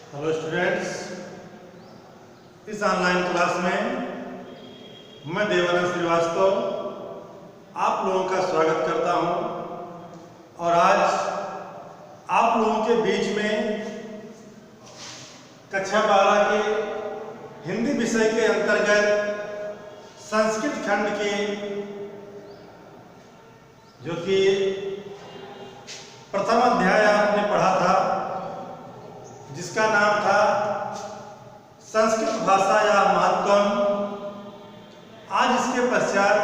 Hello students, इस online class में मैं देवानंद श्रीवास्तव आप लोगों का स्वागत करता हूं और आज आप लोगों के बीच में कक्षा 12 के हिंदी विषय के अंतर्गत संस्कृत खंड के जो कि प्रथम अध्याय आपने पढ़ा था जिसका नाम था संस्कृत भाषा या महत्वम। आज इसके पश्चात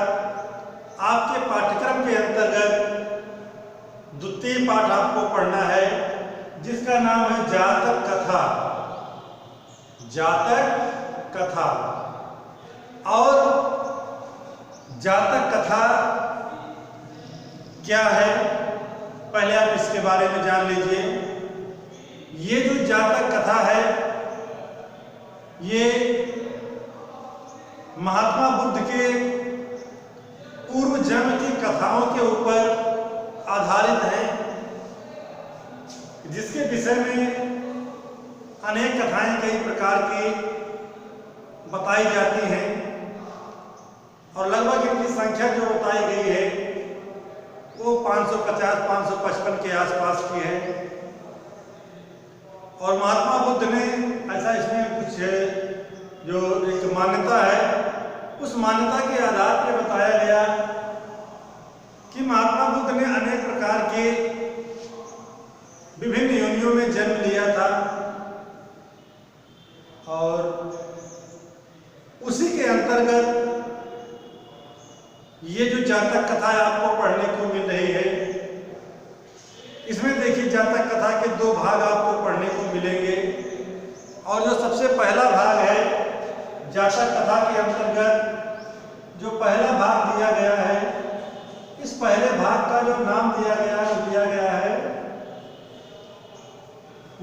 आपके पाठ्यक्रम के अंतर्गत द्वितीय पाठ आपको पढ़ना है जिसका नाम है जातक कथा। जातक कथा और जातक कथा क्या है, पहले आप इसके बारे में जान लीजिए। ये जो जातक कथा है ये महात्मा बुद्ध के पूर्व जन्म की कथाओं के ऊपर आधारित है, जिसके विषय में अनेक कथाएं कई प्रकार की बताई जाती हैं और लगभग इनकी संख्या जो बताई गई है वो 550-555 के आसपास की है। और महात्मा बुद्ध ने ऐसा इसमें कुछ जो एक मान्यता है उस मान्यता के आधार पर बताया गया कि महात्मा बुद्ध ने अनेक प्रकार के विभिन्न योनियों में जन्म लिया था और उसी के अंतर्गत ये जो जातक कथा आपको पढ़ने को मिल रही है, इसमें देखिए जातक कथा के दो भाग आपको पढ़ने को मिलेंगे। और जो सबसे पहला भाग है जातक कथा के अंतर्गत जो पहला भाग दिया गया है, इस पहले भाग का जो नाम दिया गया है वो दिया गया है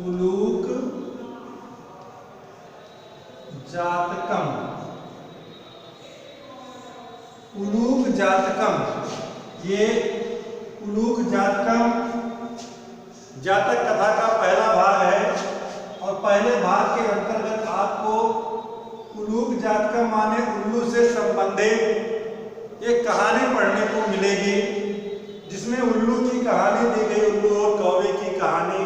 उलूक जातकम। उलूक जातकम, ये उलूक जातकम जातक कथा का पहला भाग है और पहले भाग के अंतर्गत आपको उलूक जातकम माने उल्लू से संबंधित एक कहानी पढ़ने को मिलेगी जिसमें उल्लू की कहानी दी गई, उल्लू और कौवे की कहानी।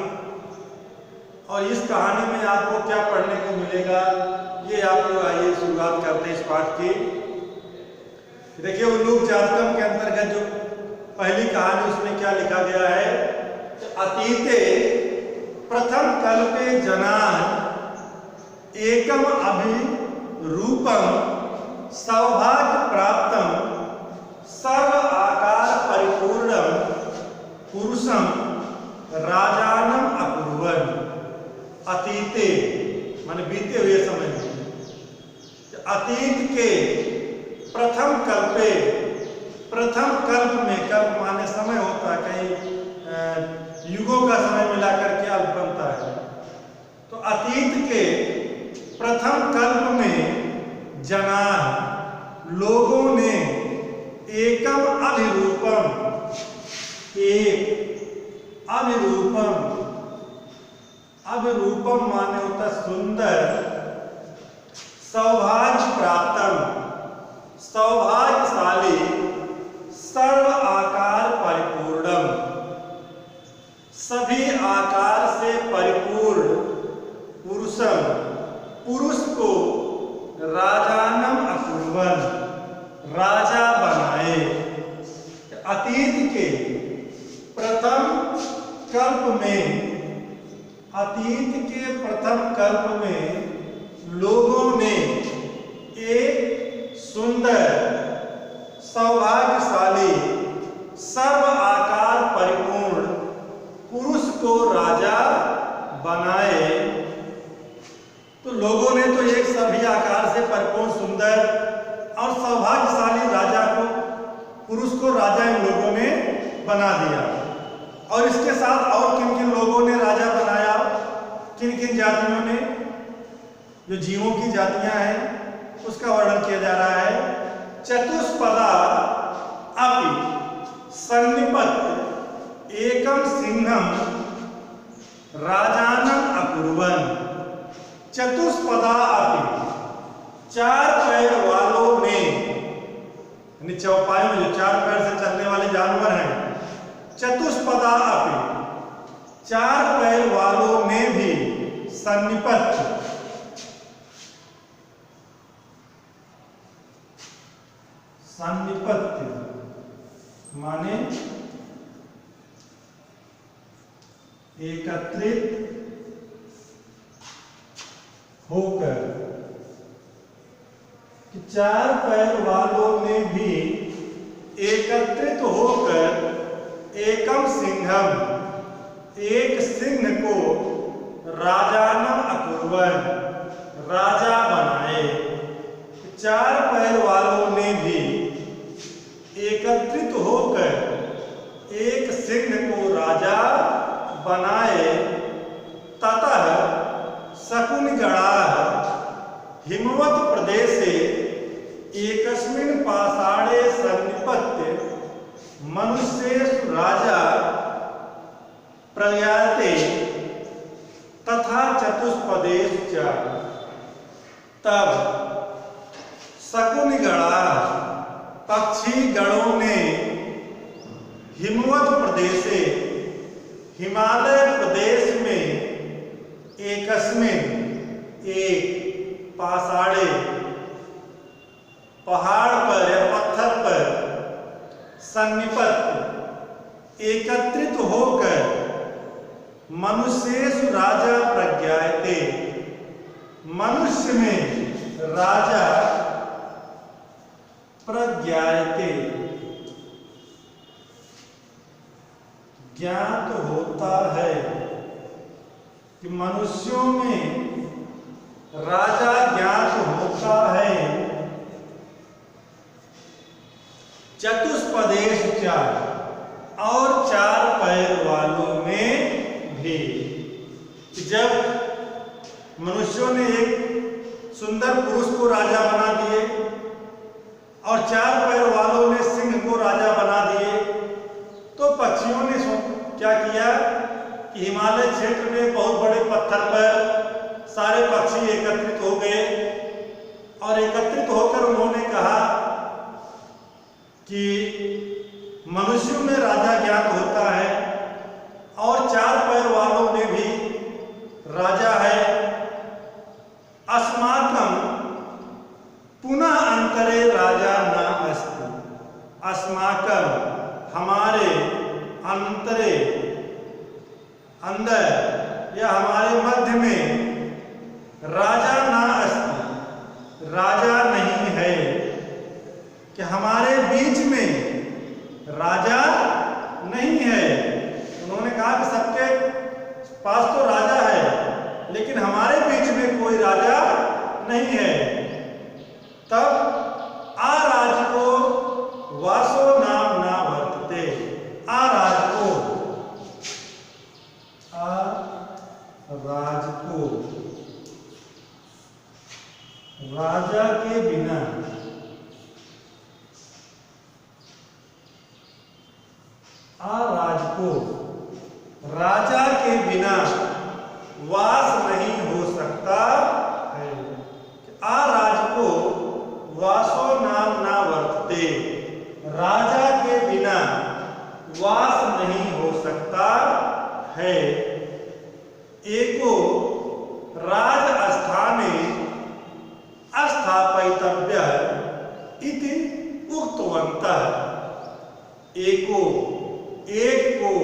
और इस कहानी में आपको क्या पढ़ने को मिलेगा ये आप लोग आइए शुरुआत करते हैं इस पाठ की। देखिए उलूक जातकम के अंतर्गत जो पहली कहानी उसमें क्या लिखा गया है, अतीते प्रथम कल्पे जनाः एकम अभिरूपम सौभाग्य प्राप्तम सर्व आकार परिपूर्णम पुरुषम राजानम अकुर्वन्। अतीते माने बीते हुए समय में, अतीत के प्रथम कल्पे, प्रथम कल्प में, कल्प माने समय होता है, कहीं युगों का समय मिलाकर के अल्प बनता है। तो अतीत के प्रथम कल्प में जनाः लोगों ने एकम अभिरूपम, एक अभिरूपम, अभिरूपम माने होता सुंदर, सौभाग्य प्राप्तम सौभाग्यशाली, सर्व आकार परिपूर्णम सभी आकार से परिपूर्ण, पुरुषम पुरुष को राजानम अकुर्वन् राजा बनाए। अतीत के प्रथम कल्प में, अतीत के प्रथम कल्प में लोगों ने एक सुंदर, सौभाग्यशाली, सर्व आकार परिपूर्ण पुरुष को राजा बनाए। तो लोगों ने तो एक सभी आकार से परिपूर्ण, सुंदर और सौभाग्यशाली राजा को, पुरुष को राजा इन लोगों ने बना दिया। और इसके साथ और किन किन लोगों ने राजा बनाया, किन किन जातियों ने, जो जीवों की जातियां हैं उसका वर्णन किया जा रहा है। चतुष्पदा अपि सन्निपत एकम सिंहम राजानम अकुर्वन्। चतुष्पदा अपि, चार पैर वालों में, यानी चौपाई में जो चार पैर से चलने वाले जानवर हैं, चतुष्पदा अपि, चार पैर वालों में भी सन्निपत्य, सन्निपत्य माने एकत्रित होकर, कि चार पैर वालों में भी एकत्रित होकर एकम सिंहम, एक सिंह को राजानम अकुर्वन, राजा बनाए। चार पैर वालों में भी एकत्रित होकर एक सिंह को राजा बनाए। ततः शकुनिगणाः हिमवत प्रदेशे एकस्मिन् पाषाणे सन्निपत्य मनुष्येषु राजा प्रयाते तथा चतुष्पदेषु च। तब शकुनिगणाः पक्षी गणों ने हिमवत प्रदेशे, हिमालय प्रदेश में, एकस्मिन एक पाषाणे, पहाड़ पर या पत्थर पर, सन्निपत्य एकत्रित होकर, मनुष्येषु राजा प्रज्ञायते, मनुष्य में राजा प्रज्ञायते, ज्ञात होता है, कि मनुष्यों में राजा ज्ञात होता है। चतुष्पदेषु च, और चार पैर वालों में भी। जब मनुष्यों ने एक सुंदर पुरुष को राजा बना दिए और चार पैर वालों ने सिंह को राजा बना दिए, तो पक्षियों ने क्या किया कि हिमालय क्षेत्र में बहुत बड़े पत्थर पर सारे पक्षी एकत्रित हो गए, और एकत्रित होकर उन्होंने कहा कि मनुष्यों में राजा ज्ञात होता है और चार पैर वालों में भी राजा है। अस्माकं पुनः अंतरे राजा न अस्ति, अस्माकं हमारे, अंतरे अंदर या हमारे मध्य में, राजा ना अस्ति, राजा नहीं है, कि हमारे बीच में राजा नहीं है। उन्होंने कहा कि सबके पास तो राजा है, लेकिन हमारे बीच में कोई राजा नहीं है। तब आराजको वासो नाम ना वर्तते, आराजको, राजको, राजा के बिना, आराजको, राजा के बिना वास नहीं हो सकता है। आराजको वासो नाम ना वर्तते, राजा के बिना वास नहीं हो सकता है। एको राजस्थाने अस्थापयितव्यः इति उक्तवन्तः। एको, एक को,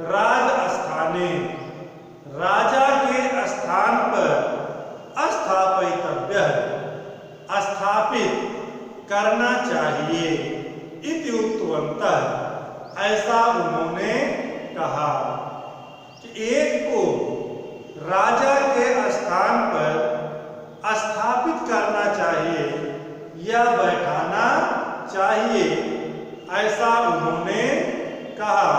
राजस्थाने, राजा के स्थान पर, अस्थापयितव्यः, स्थापित करना चाहिए, इति उक्तवन्तः, ऐसा उन्होंने कहा कि एक को राजा के स्थान पर स्थापित करना चाहिए या बैठाना चाहिए, ऐसा उन्होंने कहा।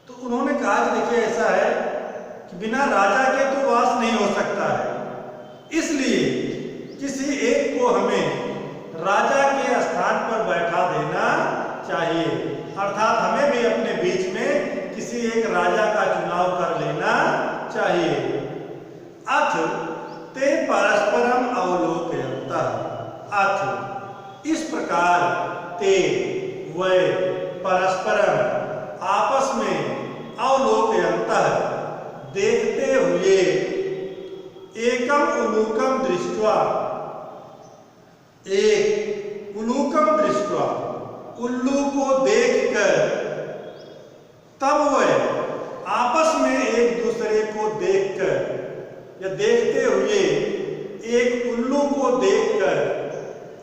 तो उन्होंने कहा कि देखिए ऐसा है कि बिना राजा के तो वास नहीं हो सकता है, इसलिए किसी एक को हमें राजा के स्थान पर बैठा देना चाहिए, अर्थात हमें भी अपने बीच में किसी एक राजा का चुनाव कर लेना चाहिए। अथ ते परस्परम अवलोकयन्तः, अथ इस प्रकार ते वे परस्परम आपस में अवलोकयन्तः देखते हुए एकम उलूकम दृष्ट्वा, एक उलूकम दृष्ट्वा उल्लू को देखकर, तब वह आपस में एक दूसरे को देखकर या देखते हुए एक उल्लू को देखकर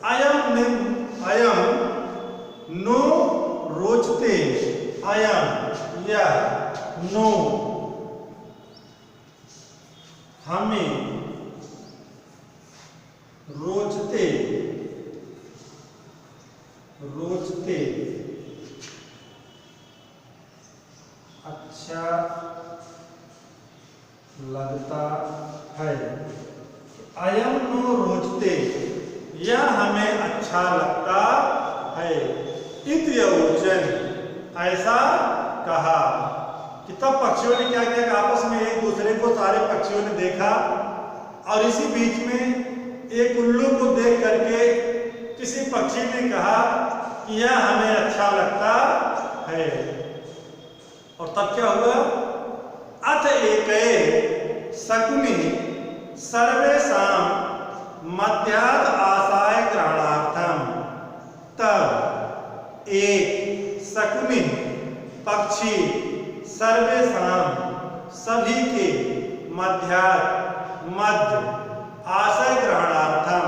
अयम नो रोचते, अयम या नो हमें रोचते, रोचते अच्छा लगता है। अयम नो रोचते, यह हमें अच्छा लगता है। इत्यवोचन, ऐसा कहा। कि तब पक्षियों ने क्या किया कि आपस में एक दूसरे को सारे पक्षियों ने देखा और इसी बीच में एक उल्लू को देख करके किसी पक्षी ने कहा कि यह हमें अच्छा लगता है। और तब क्या हुआ? अथ एके शकुनि सर्वेषां मध्यात् आसाय ग्रहणार्थम, तब एक शकुनि पक्षी सर्वेषां सभी के मध्यात् मध्य आशय ग्रहणार्थम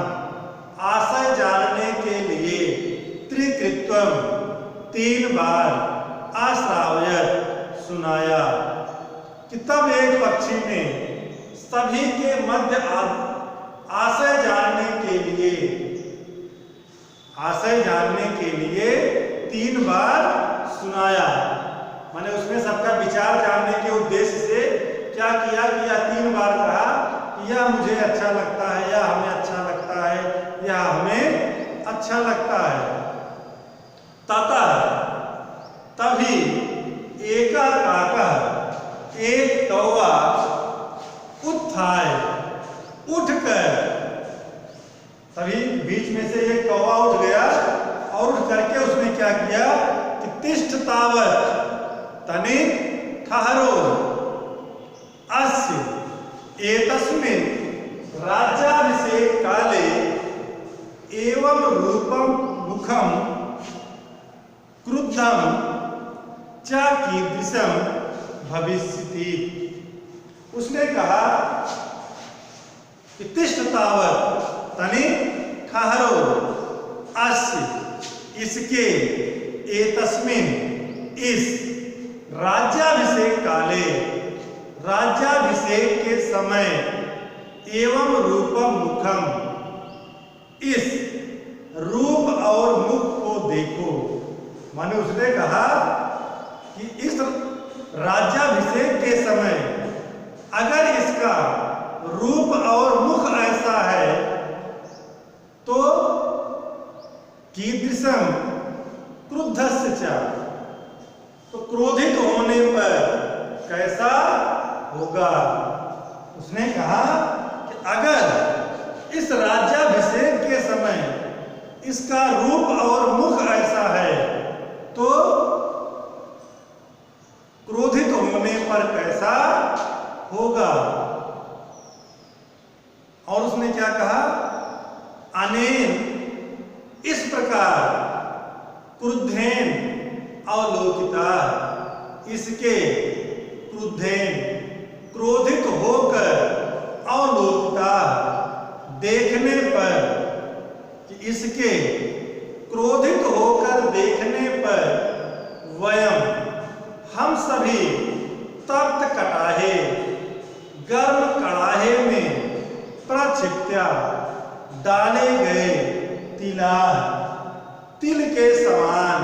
आशय जानने के लिए त्रिकृत्वम 3 बार आश्रावयत सुनाया। कि तब एक पक्षी ने सभी के मध्य आशय जानने के लिए, आशय जानने के लिए 3 बार सुनाया। माने उसमें सबका विचार जानने के उद्देश्य से क्या किया कि यह 3 बार कहा कि यह मुझे अच्छा लगता है, यह हमें अच्छा लगता है, यह हमें अच्छा लगता है। ततः तभी एका काकः, एक कौवा उत्थाय, उठकर, तभी बीच में से एक कौवा उठ गया और उठ करके उसने क्या किया कि तिष्ठ तावत्, तने ठहरो, अस्य एतस्मिन् राज्याभिषेक काले एवं रूपम मुखम क्रुद्धम च कीदृशम भविष्यति। उसने कहा कि तिष्ठ तावत्, तने ठहरो, अस्य इसके, एतस्मिन् इस, राज्याभिषेक काले राज्याभिषेक के समय, एवं रूपम मुखम इस रूप और मुख को देखो। माने उसने कहा कि इस राज्याभिषेक के समय अगर इसका रूप और मुख ऐसा है तो कीदृशम क्रुद्धस्य च, तो क्रोधित होने पर कैसा होगा। उसने कहा कि अगर इस राज्याभिषेक के समय इसका रूप और मुख ऐसा है तो क्रोधित होने पर कैसा होगा। और उसने क्या कहा, अनेन, इस प्रकार, क्रुद्धेन अवलोकिता, इसके, क्रुद्धेन, क्रोधित होकर, अवलोकिता, देखने पर, कि इसके क्रोधित होकर देखने पर, वयम, हम सभी, तप्त कटाहे, गर्म कड़ाहे में, प्रक्षिप्त्या, डाले गए, तिला, तिल के समान,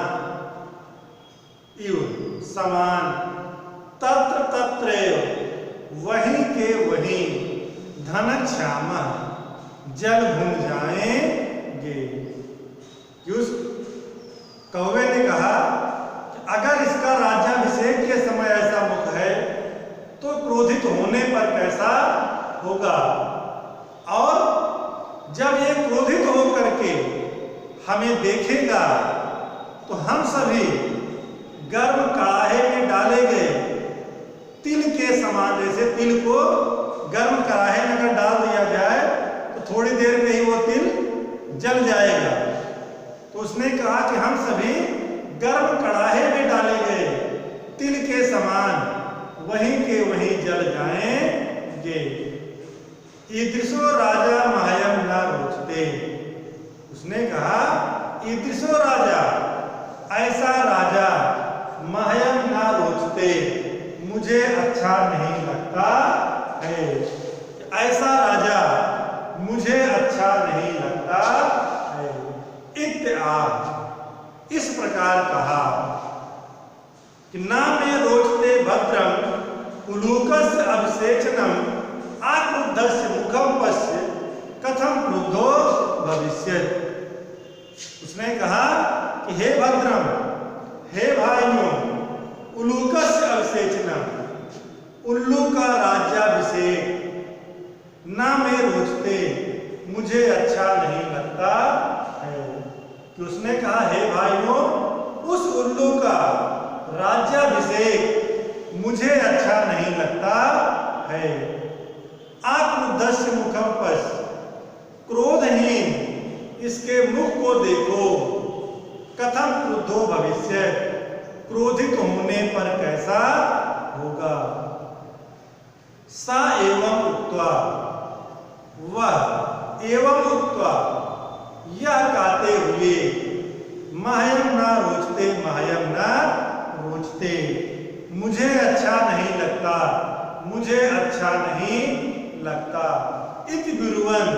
इव समान, तत्र तत्रैव, वहीं के वहीं, धनक्षाम, जल भून जाएंगे। कि उस कौवे ने कहा कि अगर इसका राज्याभिषेक के समय ऐसा मुख है तो क्रोधित होने पर होगा। और जब ये क्रोधित होकर के हमें देखेगा तो हम सभी गर्म कढ़ाई में डाले गए तिल के समान, जैसे तिल को गर्म कढ़ाई में अगर डाल दिया जाए तो थोड़ी देर में ही वो तिल जल जाएगा। तो उसने कहा कि हम सभी गर्म कढ़ाई में डाले गए तिल के समान वहीं के वहीं जल जाएंगे। ईदृशो राजा महयम न रोचते। उसने कहा ईदृशो राजा, ऐसा राजा महयम न रोचते, मुझे अच्छा नहीं लगता है। ऐसा राजा मुझे अच्छा नहीं लगता है। इत्यादि इस प्रकार कहा कि ना में रोचते भद्रम उलूकस्य अभिषेचनम आक्रुद्धस्य मुखम पश्य कथम क्रुद्धो भविष्यति। उसने कहा कि हे भद्रम, हे भाइयों, उलूकस्य अभिषेचनम, उल्लू का राज्याभिषेक ना में रोचते, मुझे अच्छा नहीं लगता है। कि उसने कहा हे भाइयों, उस उल्लू का राज्याभिषेक मुझे अच्छा नहीं लगता है। आक्रुद्धस्य मुखम पश्य, क्रोधहीन इसके मुख को देखो, कथम क्रुद्धो भविष्य, क्रोधित होने पर कैसा होगा। सा एवं उक्त्वा, वह एवं उक्त्वा यह कहते हुए, महयम न रोचते, महयम न रोचते, मुझे अच्छा नहीं लगता, मुझे अच्छा नहीं लगता। इति ब्रुवन्,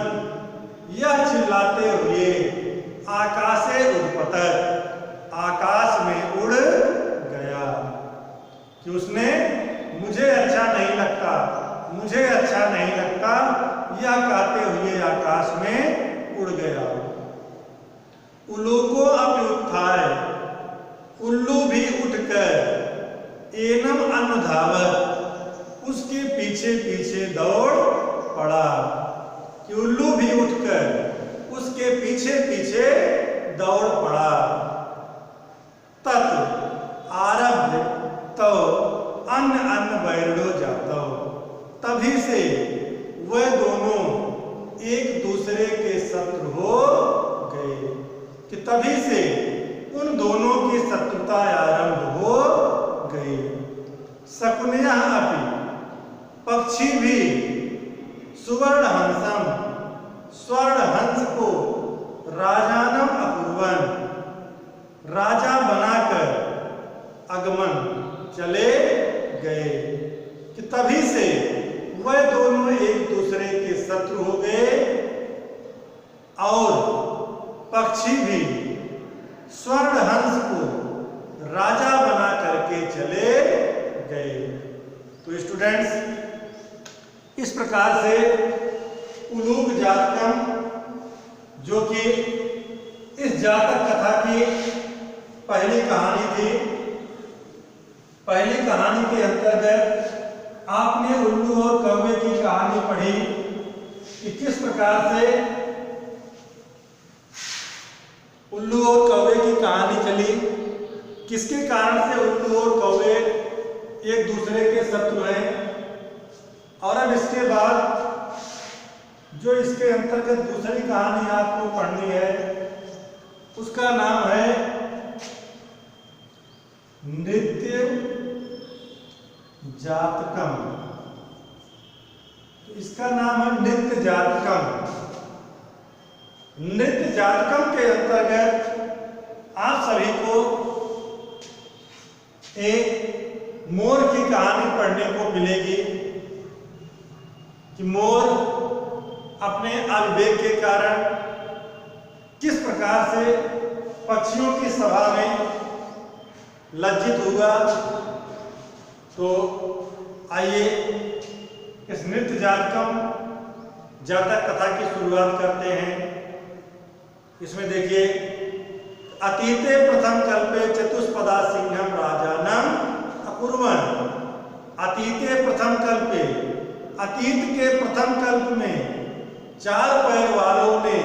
यह चिल्लाते हुए आकाशे उद्पतत्, आकाश में उड़ गया। कि उसने मुझे अच्छा नहीं लगता, मुझे अच्छा नहीं लगता यह कहते हुए आकाश में उड़ गया। उल्लूको अपि उत्थाय, उल्लू भी उठकर एनम अनुधावत, उसके पीछे पीछे दौड़ पड़ा। कि उल्लू भी उठकर उसके पीछे पीछे दौड़ पड़ा। तत् आरभ्य तो अन्न अन्न वैरिणो जातौ, तभी से वह दोनों एक दूसरे के शत्रु हो गए। कि तभी से उन दोनों की शत्रुता आरंभ हो गई। शकुनयः अपि, पक्षी भी सुवर्ण हंसम, स्वर्ण हंस को राजानम अकुर्वन्, राजा बनाकर आगमन चले गए। कि तभी से वह दोनों एक दूसरे के शत्रु हो गए और पक्षी भी स्वर्ण हंस को राजा बना करके चले गए। तो स्टूडेंट्स, इस प्रकार से उलूक जातकम, जो कि इस जातक कथा की पहली कहानी थी, पहली कहानी के अंतर्गत आपने उल्लू और कौवे की कहानी पढ़ी कि किस प्रकार से उल्लू और कौवे की कहानी चली, किसके कारण से उल्लू और कौवे एक दूसरे के शत्रु हैं। और अब इसके बाद जो इसके अंतर्गत दूसरी कहानी आपको पढ़नी है, उसका नाम है नृत्य जातकम। इसका नाम है नृत्य जातकम। नृत्य जातकम के अंतर्गत आप सभी को एक मोर की कहानी पढ़ने को मिलेगी कि मोर अपने आवेग के कारण किस प्रकार से पक्षियों की सभा में लज्जित हुआ। तो आइए इस नृत्य जातकम जातक कथा की शुरुआत करते हैं। इसमें देखिए, अतीते प्रथम कल्पे चतुष्पदा सिंहम राजानम अकुर्वन्। अतीते प्रथम कल्पे, अतीत के प्रथम कल्प में 4 पैर वालों ने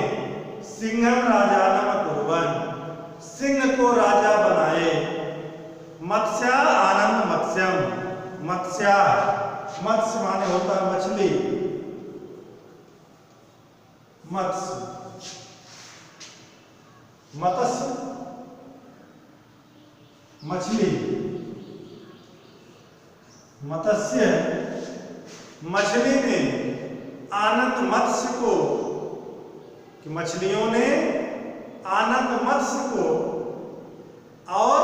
सिंहम राजानम कुर्वन्, सिंह को राजा बनाए। मत्स्या आनंद मत्स्यम, मत्स्या मत्स्य माने होता है मछली, मत्स्य मत्स्य मछली, मत्स्य मछली ने आनंद मत्स्य को, कि मछलियों ने आनंद मत्स्य को, और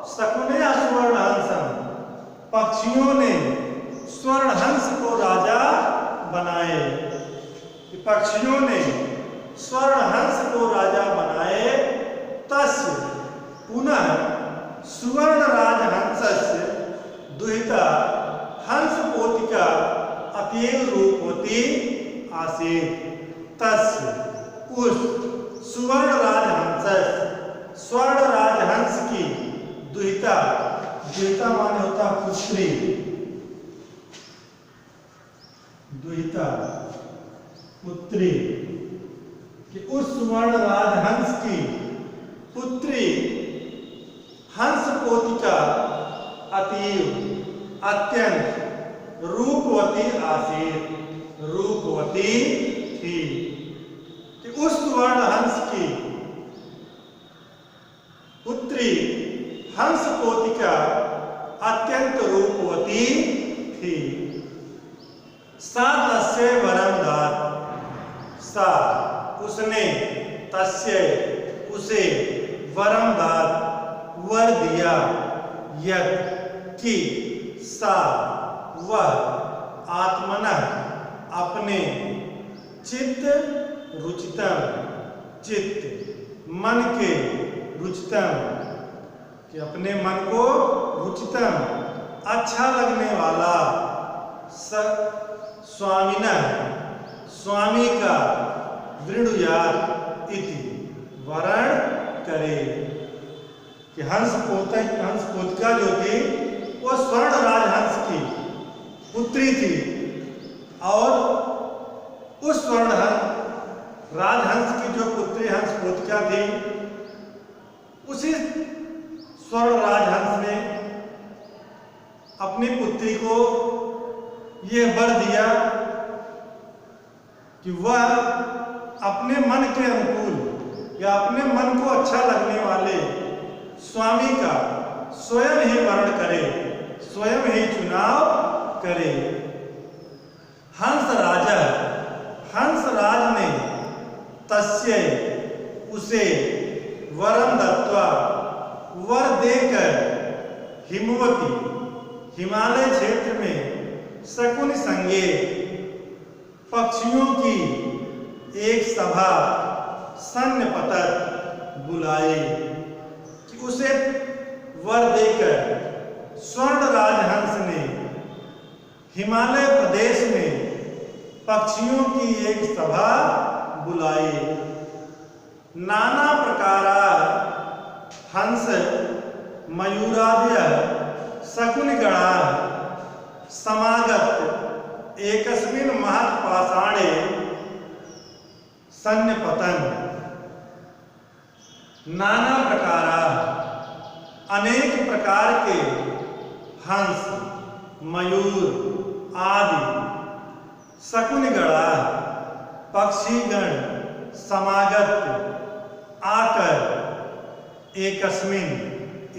शकुने स्वर्ण हंसम, पक्षियों ने स्वर्ण हंस को राजा बनाए। पक्षियों ने स्वर्ण हंस को राजा बनाए। तस्य पुनः सुवर्ण राजहंसस्य दुहिता हंस पोतिका अतीव रूपवती आसीत्। तस्य उस सुवर्ण राजहंस, स्वर्ण राजहंस की दुहिता, दुहिता माने होता पुत्री, दुहिता पुत्री, कि उस सुवर्ण राजहंस की पुत्री हंस पोतिका अतीव अत्यंत रूपवती आसीत्, रूपवती थी। कि उस सुवर्ण हंस की पुत्री हंस पोतिका अत्यंत रूपवती थी। सा तस्य वरम दात, सा उसने, तस्य उसे, वरम दात वर दिया, यत् कि सा वह आत्मनः अपने चित्त रुचितम, चित्त मन के रुचितम, कि अपने मन को रुचितम अच्छा लगने वाला, स्वामिनः स्वामी का, वृणुयात् इति वरण करे। कि हंस पोतिका जो थी वो स्वर्ण राजहंस की पुत्री थी, और उस स्वर्ण राजहंस की जो पुत्री हंस पोतिका थी, उसी स्वर्ण राजहंस ने अपनी पुत्री को यह वर दिया कि वह अपने मन के अनुकूल या अपने मन को अच्छा लगने वाले स्वामी का स्वयं ही वर्ण करे, स्वयं ही चुनाव करे। हंस राज ने तस्य उसे वरम दत्वा वर देकर हिमवती हिमालय क्षेत्र में शकुन संगे पक्षियों की एक सभा सन्नपतत बुलाई। कि उसे वर देकर स्वर्ण राजहंस ने हिमालय प्रदेश में पक्षियों की एक सभा बुलाई। नाना प्रकारा हंस मयूरादय शकुनगणा समागत एकस्मिन् महत् पाषाणे सन्निपतन्। नाना प्रकारा अनेक प्रकार के हंस मयूर आदि शकुनगणा पक्षीगण समागत आकर एकस्मिन्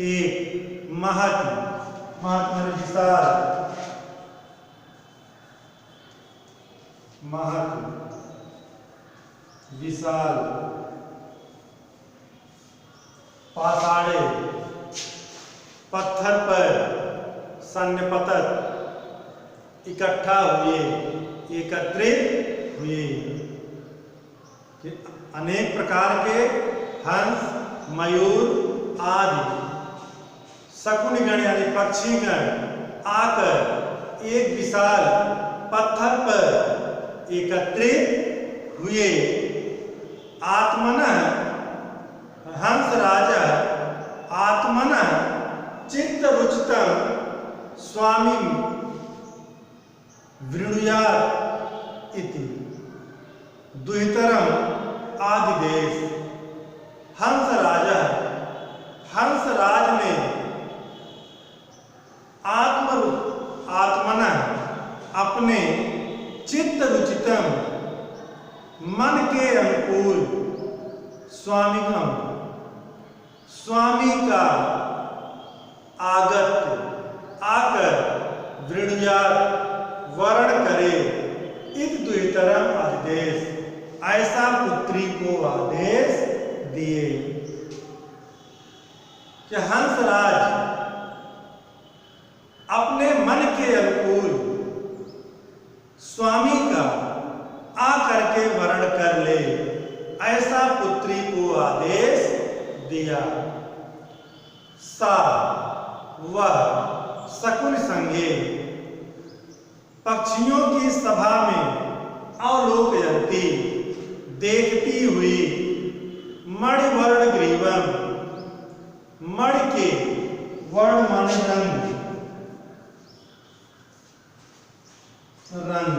एक महत् विशाल महत् विशाल पाषाणे पत्थर पर सन्निपतत इकट्ठा हुए, एकत्रित हुए। अनेक प्रकार के हंस मयूर आदि शकुनगण यानी पक्षीगण आकर एक विशाल पत्थर पर एकत्रित हुए। आत्मनः हंस राजा आत्मनः चित्त रुचितम स्वामी वृणुयात् इति। दुहितरम आदिदेश। हंसराजः, हंसराज ने आत्मनः अपने चित्त रुचितम मन के अनुकूल स्वामिगम स्वामी का आकर वृणुयात् वर्ण करे इत दुहितरम आदेश, ऐसा पुत्री को आदेश दिए। कि हंसराज अपने मन के अनुकूल स्वामी का आकर के वर्ण कर ले, ऐसा पुत्री को आदेश दिया। सा वह शकुन संगे पक्षियों की सभा में अवलोकयन्ती देखती हुई मणिवर्ण ग्रीवम, मणि के वर्ण माने रंग,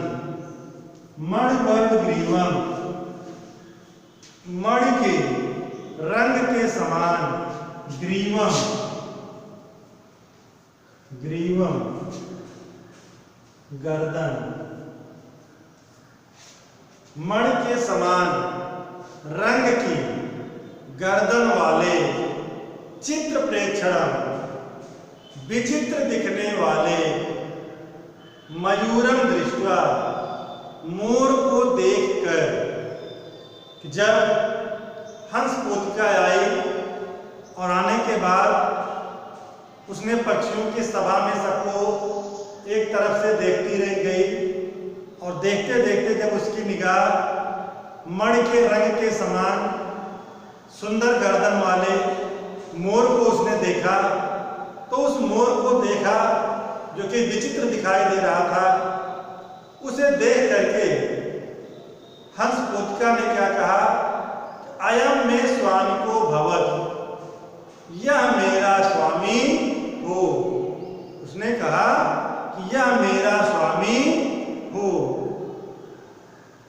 मणिवर्ण ग्रीवम मणि के रंग के समान, ग्रीवम ग्रीवम गर्दन, मणि के समान रंग की गर्दन वाले, चित्र प्रेक्षण विचित्र दिखने वाले, मयूरम दृष्ट्वा मोर को देखकर। जब हंस पोतिका आई और आने के बाद उसने पक्षियों की सभा में सबको एक तरफ से देखती रह गई और देखते देखते जब उसकी निगाह मणि के रंग के समान सुंदर गर्दन वाले मोर को उसने देखा, तो उस मोर को देखा जो कि विचित्र दिखाई दे रहा था। उसे देख करके हंस पोतिका ने क्या कहा, अयम में स्वामी को भवत, यह मेरा स्वामी हो। उसने कहा कि यह मेरा स्वामी हो।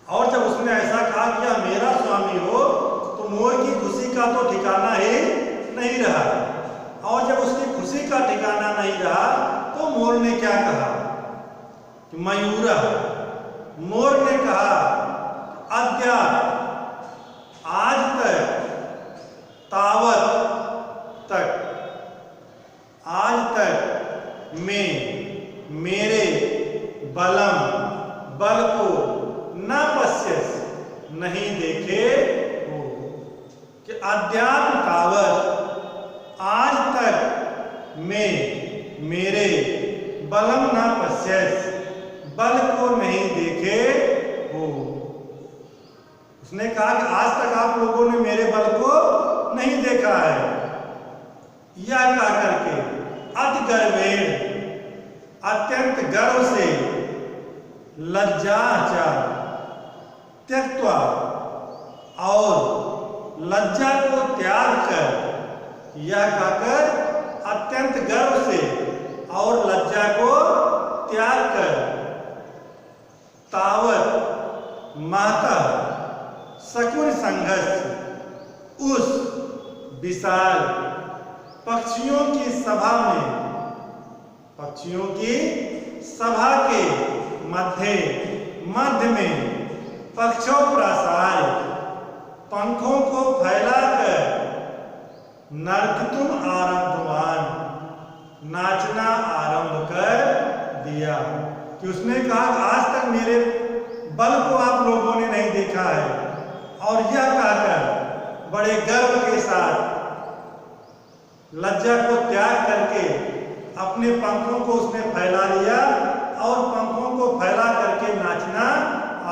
और जब उसने ऐसा कहा कि यह मेरा स्वामी हो, तो मोर की खुशी का तो ठिकाना ही नहीं रहा। और जब उसकी खुशी का ठिकाना नहीं रहा तो मोर ने क्या कहा कि मयूरा, मोर ने कहा अद्य आज तक, तावत तक, आज तक मैं मेरे बल को न पश्यस, नहीं देखे हो। कि अध्यात्म तावत, आज तक मैं मेरे बलम न पश्यस, बल को नहीं देखे हो। उसने कहा कि आज तक आप लोगों ने मेरे बल को नहीं देखा है। यह कह करके अति गर्वेण, अत्यंत गर्व से, लज्जाचार त्यक्त्वा, और लज्जा को त्याग कर, यह कहकर अत्यंत गर्व से और लज्जा को त्याग कर, तावत माता शकुन संघर्ष, उस विशाल पक्षियों की सभा में, पक्षियों की सभा के मध्य में पक्षों प्रसार, पंखों को फैलाकर नर्तुम आरंभवान, नाचना आरंभ कर दिया। कि उसने कहा आज तक मेरे बल को आप लोगों ने नहीं देखा है। और यह कहकर बड़े गर्व के साथ लज्जा को त्याग करके अपने पंखों को उसने फैला लिया और पंखों को फैला करके नाचना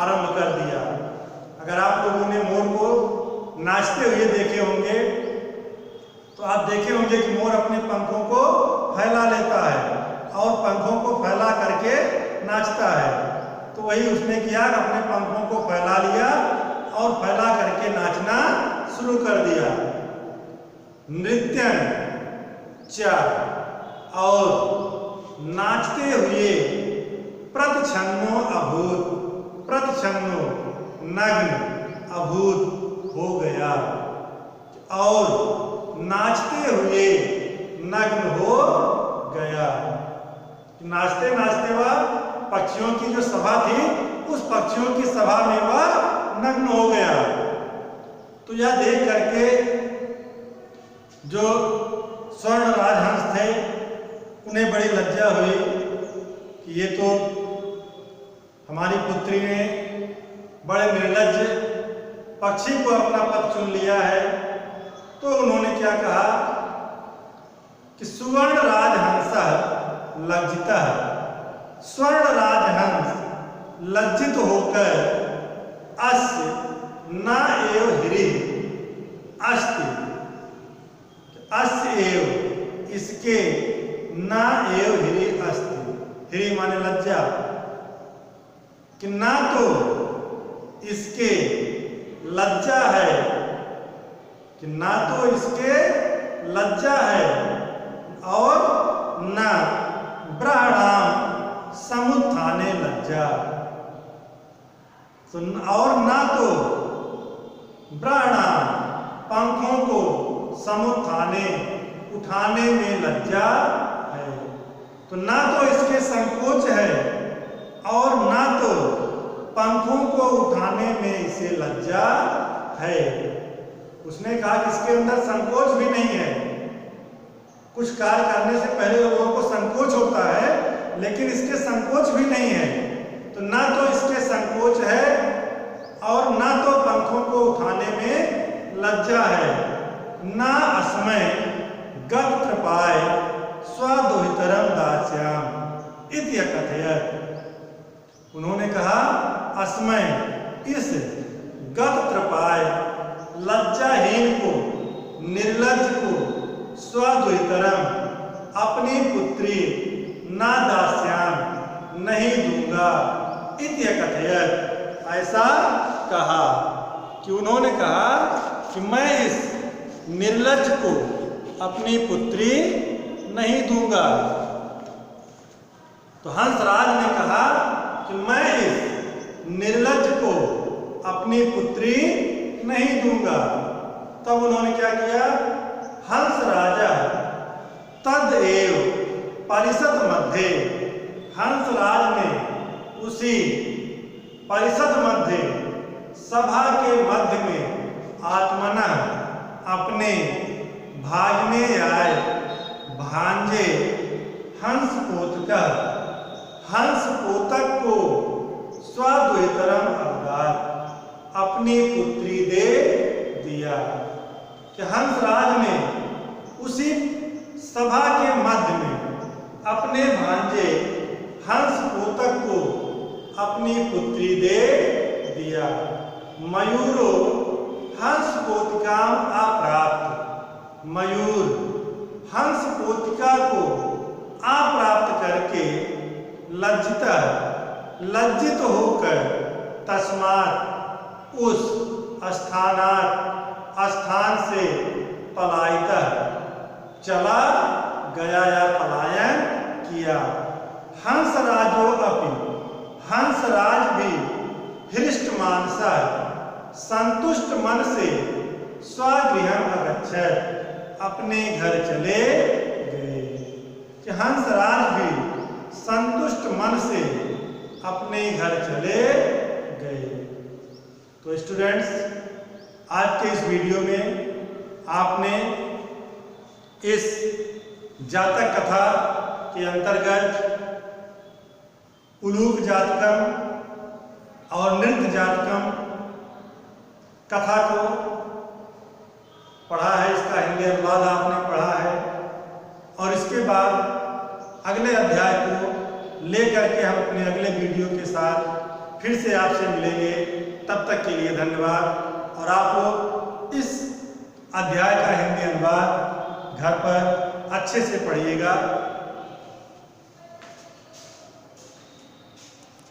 आरंभ कर दिया। अगर आप लोगों ने मोर को नाचते हुए देखे होंगे तो आप देखे होंगे कि मोर अपने पंखों को फैला लेता है और पंखों को फैला करके नाचता है। तो वही उसने किया, अपने पंखों को फैला लिया और फैला करके नाचना शुरू कर दिया। नृत्यन च, और नाचते हुए प्रतिछन्नो अभूत, प्रतिछन्नो नग्न, अभूत हो गया, और नाचते हुए नग्न हो गया। नाचते नाचते वह पक्षियों की जो सभा थी उस पक्षियों की सभा में वह नग्न हो गया। तो यह देख करके जो स्वर्ण राजहंस थे उन्हें बड़ी लज्जा हुई कि ये तो हमारी पुत्री ने बड़े निर्लज्ज पक्षी को अपना पद चुन लिया है। तो उन्होंने क्या कहा कि सुवर्ण राजहंस लज्जितः, स्वर्ण राजहंस लज्जित होकर अस्य न एव ह्री अस्ति, अस्य एव इसके न एव ह्री अस्ति, ह्री माने लज्जा, कि ना तो इसके लज्जा है, कि ना तो इसके लज्जा है और न ब्राह्मणाम समुत्थाने लज्जा, और ना तो ब्राह्मणाम पंखों को समुत्थाने उठाने में लज्जा है। तो ना तो इसके संकोच है और ना तो पंखों को उठाने में इसे लज्जा है। उसने कहा कि इसके अंदर संकोच भी नहीं है। कुछ कार्य करने से पहले लोगों को संकोच होता है, लेकिन इसके संकोच भी नहीं है। तो ना तो इसके संकोच है और ना तो पंखों को उठाने में लज्जा है। ना अस्मै गत कृपाय स्वदुहितरम दास्याम इति कथयत। उन्होंने कहा अस्मै इस गत कृपाय लज्जाहीन को, निर्लज्ज को, स्वदुहितरम अपनी पुत्री ना दास्याम नहीं दूंगा, इति कथयत ऐसा कहा। कि उन्होंने कहा कि मैं इस निर्लज्ज को अपनी पुत्री नहीं दूंगा। तो हंसराज ने कहा कि मैं इस निर्लज्ज को अपनी पुत्री नहीं दूंगा। तब उन्होंने क्या किया, हंस राजा तद एव परिषद मध्य, हंसराज ने उसी परिषद मध्य, सभा के मध्य में आत्मना अपने भागने आए भांजे हंस पोतक को स्वद्वितरम अवगात अपनी पुत्री दे दिया। कि हंसराज ने उसी सभा के मध्य में अपने भांजे हंस पोतक को अपनी पुत्री दे दिया। मयूरो हंस पोतिकाम अप्राप्त, मयूर हंस पोतिका को अप्राप्त करके लज्जित होकर तस्मात् उस स्थान से पलायित चला गया या पलायन किया। हंसराजो अपि, हंसराज भी हृष्ट मानसा संतुष्ट मन से स्वगृहम अगच्छत् अपने घर चले गए। कि हंसराज भी संतुष्ट मन से अपने घर चले गए। तो स्टूडेंट्स, आज के इस वीडियो में आपने इस जातक कथा के अंतर्गत उलूक जातकम और नृत्य जातकम कथा को पढ़ा है। इसका हिंदी अनुवाद आपने पढ़ा है और इसके बाद अगले अध्याय को लेकर के हम अपने अगले वीडियो के साथ फिर से आपसे मिलेंगे। तब तक के लिए धन्यवाद। और आप लोग इस अध्याय का हिंदी अनुवाद घर पर अच्छे से पढ़िएगा।